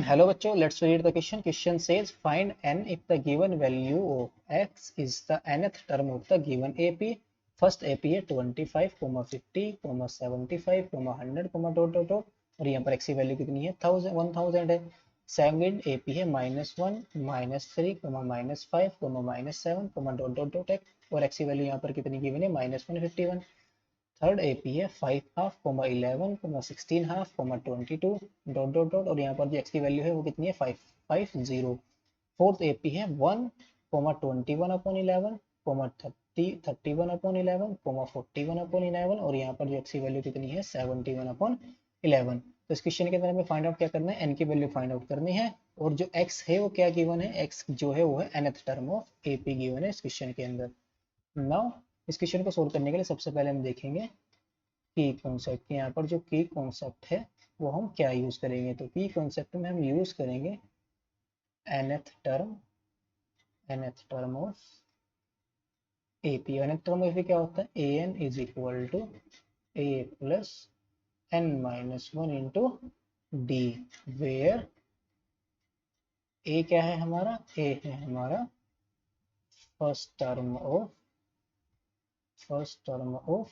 Hello बच्चों, let's read the question. Question says find n if the given value of x is the nth term of the given AP. First AP है 25, 50, 75, 100, dot dot dot और यहाँ पर x की value कितनी है 1000 है. Second AP है -1, -3, -5, -7, dot dot dot x और x की वैल्यू यहाँ पर कितनी गिवन है -151. थर्ड एपी है 5 half, 11, 16 half, 22 dot dot dot और यहाँ पर जो एक्स की वैल्यू है वो कितनी है 550. फोर्थ एपी है 1, 21 अपॉन 11, 31 अपॉन 11, 41 अपॉन 11 और यहाँ पर जो एक्स की वैल्यू कितनी है 71 अपॉन 11. तो इस क्वेश्चन के अंदर हमें फाइंड आउट क्या करना है, एन की वैल्यू फाइंड आउट करनी है और जो एक्स है वो क्या गिवन है, एक्स जो है वो है nth term of AP given है इस क्वेश्चन के अंदर. नाउ इस क्वेश्चन को सोल्व करने के लिए सबसे पहले हम देखेंगे की कॉन्सेप्ट. यहाँ पर जो की कॉन्सेप्ट है वो हम क्या यूज करेंगे. तो की कॉन्सेप्ट में हम यूज करेंगे nth term of AP. nth term of AP क्या होता है, an is equal to a plus n minus 1 into d, where a क्या है हमारा, a है हमारा फर्स्ट टर्म ऑफ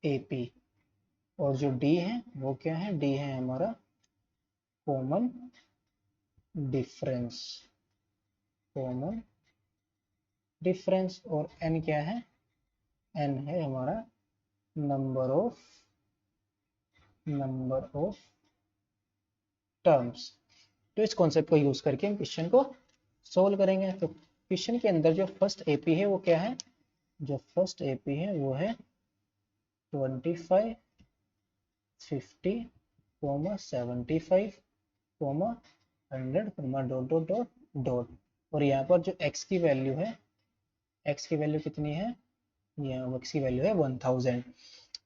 AP और जो D है वो क्या है, D है हमारा कॉमन डिफरेंस और N क्या है, N है हमारा नंबर ऑफ टर्म्स. तो इस कॉन्सेप्ट को यूज करके हम क्वेश्चन को सोल्व करेंगे. तो क्वेश्चन के अंदर जो फर्स्ट AP है वो क्या है, जो फर्स्ट AP है वो है 25, 50, 75, 100, डॉट डॉट डॉट डॉट और यहाँ पर जो x की वैल्यू है, x की वैल्यू कितनी है, यहाँ x की वैल्यू है 1000.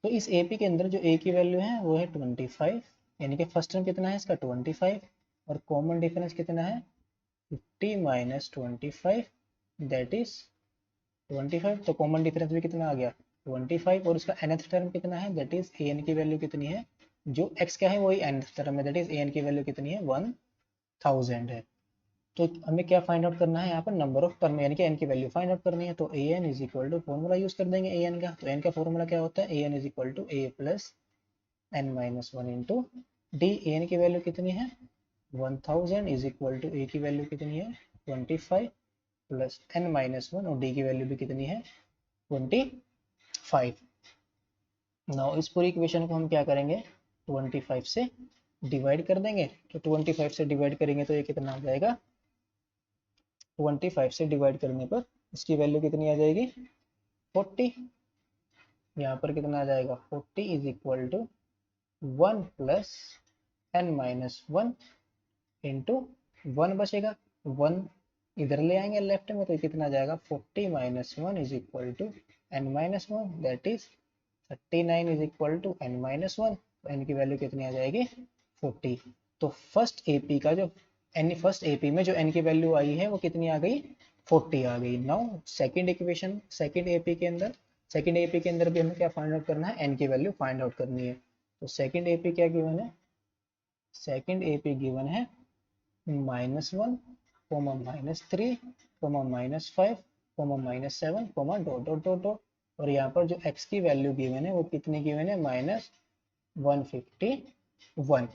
तो इस AP के अंदर जो a की वैल्यू है वो है 25, यानी कि फर्स्ट टर्म कितना है इसका 25 और कॉमन डिफरेंस कितना है 50 माइनस 25 दैट इज 25. तो कॉमन डिफरेंस भी कितना आ गया 25 और उसका nth टर्म कितना है दैट इज an की वैल्यू कितनी है, जो x क्या है वही nth टर्म है दैट इज an की वैल्यू कितनी है 1000 है. तो हमें क्या फाइंड आउट करना है यहाँ पर, नंबर ऑफ टर्म यानी कि n की वैल्यू फाइंड आउट करनी है. तो an is equal to formula use कर देंगे an का. तो n का फॉर्मूला क्या होता है, an is equal to a plus n minus 1 into d. an की वैल्यू कितनी है 1000 इज इक्वल टू a की वैल्यू कितनी है 25 प्लस n माइनस 1 और d की वैल्यू भी कितनी है 25. नाउ इस पूरी इक्वेशन को हम क्या करेंगे 25 से डिवाइड कर देंगे. तो 25 से डिवाइड करेंगे तो ये कितना आ जाएगा, 25 से डिवाइड करने पर इसकी वैल्यू कितनी आ जाएगी 40. यहाँ पर कितना आ जाएगा 40 is equal to 1 plus n minus 1 into 1 बचेगा, 1 इधर ले आएंगे लेफ्ट में तो कितना आ जाएगा 40 minus 1 is equal to n minus 1 that is 39 is equal to n minus 1. तो n की वैल्यू कितनी आ जाएगी 40. तो फर्स्ट AP का जो फर्स्ट AP में जो n की वैल्यू आई है वो कितनी आ गई 40 आ गई. Now second equation second AP के अंदर भी हमें क्या फाइंड आउट करना है, n की वैल्यू फाइंड आउट करनी है. तो सेकंड AP क्या गिवन है, सेकंड AP गिवन है -1, -3, -5, -7, डॉट डॉट डॉट डॉट और यहाँ पर जो x की वैल्यू गिवन है वो कितनी गिवन है -151.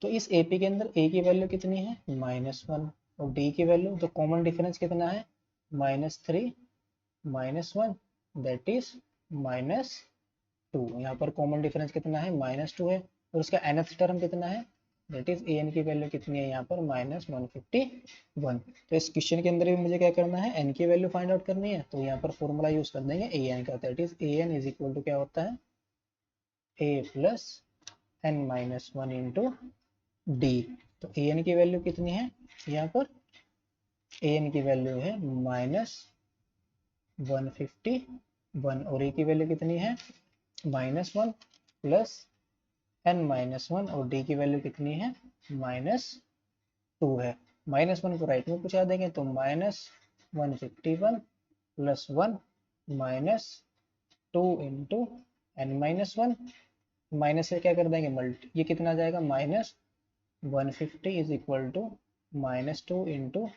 तो इस AP के अंदर a की वैल्यू कितनी है -1 और d की वैल्यू, तो कॉमन डिफरेंस कितना है -3 -1 दैट इज -2. यहाँ पर कॉमन डिफरेंस कितना है -2 है और उसका nth टर्म कितना है दैट इज an की वैल्यू कितनी है यहाँ पर -151. तो इस क्वेश्चन के अंदर भी मुझे क्या करना है, n की वैल्यू फाइंड आउट करनी है. तो यहाँ पर फॉर्मूला यूज कर देंगे an का that is an is equal to क्या होता है a plus n minus 1 into d. तो an की वैल्यू कितनी है यहाँ पर, an की वैल्यू है -151 और a की वैल्यू कितनी है -1 प्लस n माइनस 1 और d की वैल्यू कितनी है -2 है. -1 को राइट में पहुंचा देंगे तो -151 plus 1 -2 into n minus 1 minus से क्या कर देंगे मल्टी, ये कितना आ जाएगा 150 is equal to -2 into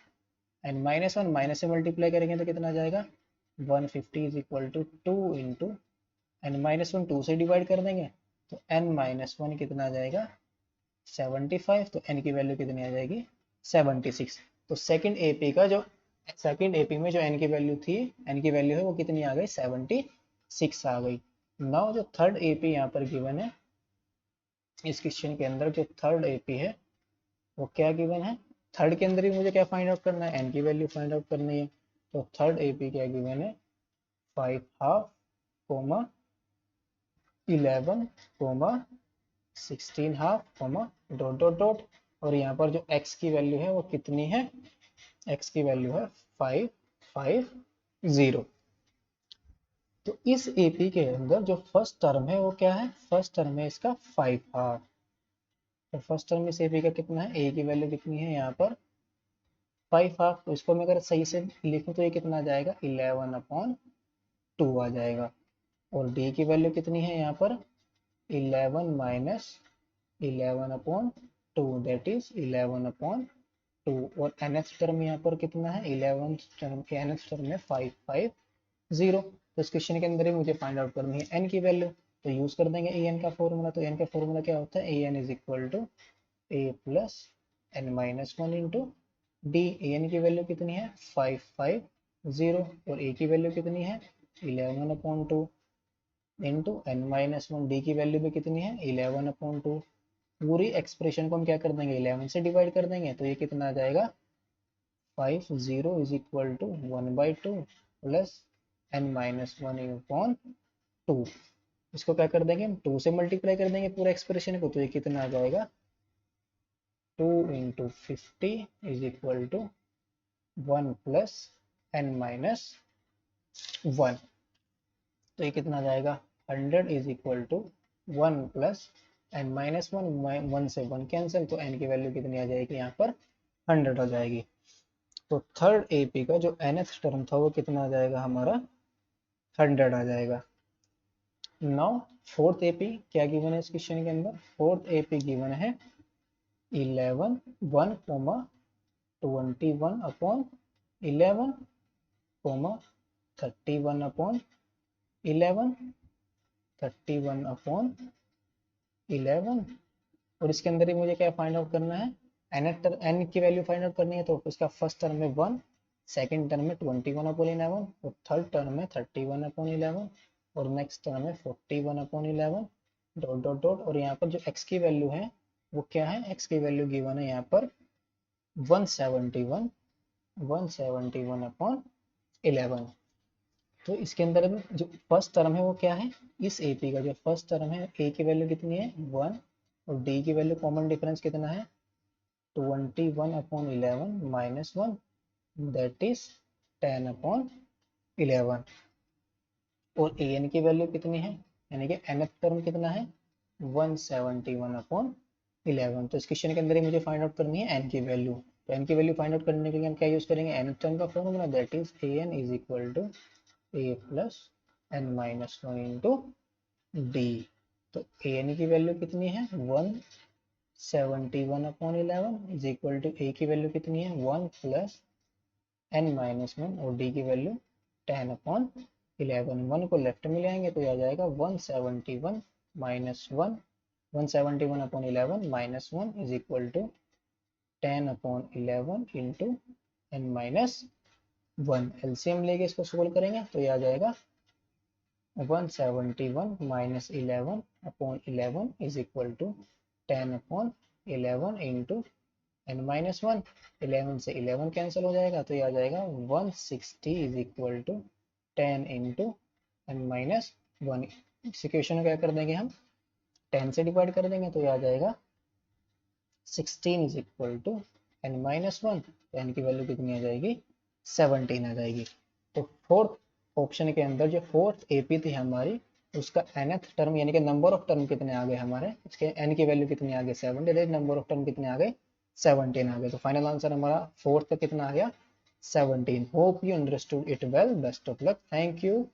n minus one, माइनस से मल्टीप्लाई करेंगे तो कितना आ जाएगा 150 is equal to 2 into n minus one, 2 से डिवाइड कर देंगे तो एन माइनस वन कितना आ जाएगा 75, तो एन की वैल्यू कितनी आ जाएगी 76। तो सेकंड एपी का जो सेकंड एपी में जो एन की वैल्यू थी, एन की वैल्यू है वो कितनी आ गई 76 आ गई। नाउ जो थर्ड एपी यहाँ पर गिवन है इस क्वेश्चन के अंदर, जो थर्ड एपी है वो क्या गिवन है, थर्ड के अंदर ही मुझे क्या फाइंड आउट करना है, एन की वैल्यू फाइंड आउट करनी है। तो थर्ड एपी क्या गिवन है 5 half comma 11 comma 16 half comma dot dot dot, और यहाँ पर जो x की वैल्यू है वो कितनी है, x की वैल्यू है 550। तो इस एपी के अंदर जो फर्स्ट टर्म है वो क्या है, फर्स्ट टर्म है इसका 5 हाफ। तो फर्स्ट टर्म इस एपी का कितना है, a की वैल्यू कितनी है यहाँ पर 5 हाफ, तो इसको मैं अगर सही से लिखूं तो ये कितना आ जाएगा 11/2 आ जाएगा। और d की वैल्यू कितनी है यहाँ पर 11 माइनस 11/2, दैट इज 11/2। और nth टर्म यहाँ पर कितना है 11th टर्म के nth टर्म में 550। तो इस क्वेश्चन के अंदर ही मुझे फाइंड आउट करनी है n की वैल्यू, तो यूज कर देंगे an का फॉर्मूला। तो n का फॉर्मूला क्या होता है, an is equal to a plus n minus one into d. an की वैल्यू कितनी है 550 और a की वैल्यू कितनी है 11/2 into n minus one, d की वैल्यू भी कितनी है 11/2। पूरी एक्सप्रेशन को हम क्या कर देंगे 11 से डिवाइड कर देंगे तो ये कितना आ जाएगा 50 is equal to 1/2 plus n minus one upon 2। इसको क्या कर देंगे हम 2 से मल्टीप्लाई कर देंगे पूरा एक्सप्रेशन को, तो ये कितना आ जाएगा 2 into 50 is equal to 1 plus n minus 1। तो ये कितना आ जाएगा 100 is equal to 1 plus n minus one, 1 से 1 कैंसिल, तो एन की वैल्यू कितनी आ जाएगी यहाँ पर 100 आ जाएगी। तो थर्ड एपी का जो nth टर्म था वो कितना आ जाएगा हमारा 100 आ जाएगा। नाउ फोर्थ एपी क्या गिवन है इस क्वेश्चन के अंदर, फोर्थ एपी गिवन है 11 1 comma 21 upon 11 comma 31 upon 11 31 upon 11। और इसके अंदर ही मुझे क्या फाइंड आउट करना है एन की वैल्यू फाइंड आउट करनी है। तो उसका फर्स्ट टर्म में 1, सेकंड टर्म में 21/11 और थर्ड टर्म में 31/11 और नेक्स्ट टर्म में 41/11 डॉट डॉट डॉट। और यहाँ पर जो x की वैल्यू है वो क्या है, x की वैल्यू गिवन है यहाँ पर 171/11। तो इसके अंदर जो फर्स्ट टर्म है वो क्या है, इस एपी का जो फर्स्ट टर्म है a की वैल्यू कितनी है 1 और d की वैल्यू कॉमन डिफरेंस कितना है 21/11 माइनस 1, दैट इज 10/11। और an की वैल्यू कितनी है, यानी कि nth टर्म कितना है 171/11। तो इस क्वेश्चन के अंदर ही मुझे फाइंड आउट करनी है n की वैल्यू। तो n की वैल्यू फाइंड आउट करने के लिए हम क्या यूज करेंगे nth टर्म का formula, that is an is equal to a plus n minus one into d. तो an की वैल्यू कितनी है 171/11 इज इक्वल टू a की वैल्यू कितनी है 1 प्लस एन माइनस वन और d की वैल्यू 10/11। 1 को लेफ्ट में ले आएंगे तो यह आ जाएगा 171 minus 1, 171/11 minus 1 is equal to 10/11 into n minus 1। LCM लेके इसको सोल्व करेंगे तो यह आ जाएगा 171 minus 11/11 is equal to 10/11 into n minus 1। 11 से 11 कैंसिल हो जाएगा तो ये आ जाएगा 160 is equal to 10 into n minus 1। इस इक्वेशन को क्या कर देंगे हम 10 से डिवाइड कर देंगे तो ये आ जाएगा 16 is equal to n minus 1। तो एन की वैल्यू कितनी आ जाएगी 17 आ जाएगी। तो फोर्थ ऑप्शन के अंदर जो फोर्थ एपी थी हमारी उसका nth टर्म यानी कि नंबर ऑफ टर्म कितने आ गए हमारे, इसके n की वैल्यू कितनी आ गई 17, नंबर ऑफ टर्म कितने आ गए 17 आ गए। तो फाइनल आंसर हमारा फोर्थ का कितना आ गया 17। Hope you understood it well, best of luck, thank you.